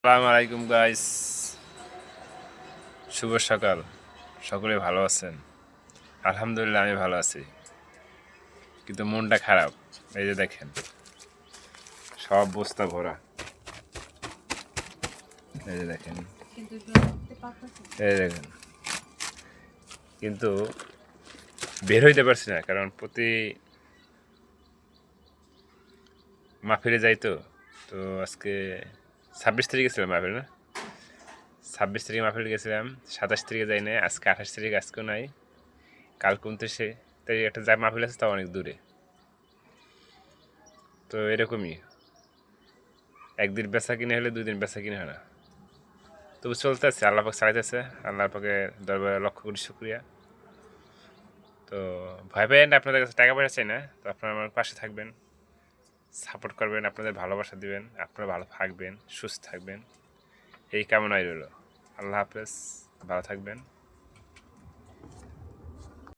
আসসালামু আলাইকুম গাইস, শুভ সকাল। সকলে ভালো আছেন? আলহামদুলিল্লাহ আমি ভালো আছি, কিন্তু মনটা খারাপ। এই যে দেখেন, সব বস্তা ভরা। এই যে দেখেন, এই দেখেন, কিন্তু বের হইতে পারছি না, কারণ প্রতি মাহফিলে যাই তো। তো আজকে 26 তারিখে গেছিলাম মাহফিল, না 26 তারিখে মাহফিল গেছিলাম, 27 তারিখে যাই না, আজকে 28 তারিখ, আজকেও নাই। কাল 29 তারিখ একটা যা মাহফিল আছে, তা অনেক দূরে। তো এরকমই, একদিন বেচা কিনে হলে 2 দিন বেচা কিনে হয় না। তবু চলতেছে, আল্লাহ পাক চালাইতেছে। আল্লাহ পাকে দরবারে লক্ষ কোটি শুক্রিয়া। তো ভয় পেয়ে না, আপনাদের কাছে টাকা পয়সা চাই না, তো আপনারা আমার পাশে থাকবেন, সাপোর্ট করবেন, আপনাদের ভালোবাসা দিবেন, আপনারা ভালো থাকবেন, সুস্থ থাকবেন, এই কামনাই রইল। আল্লাহ হাফেজ, ভালো থাকবেন।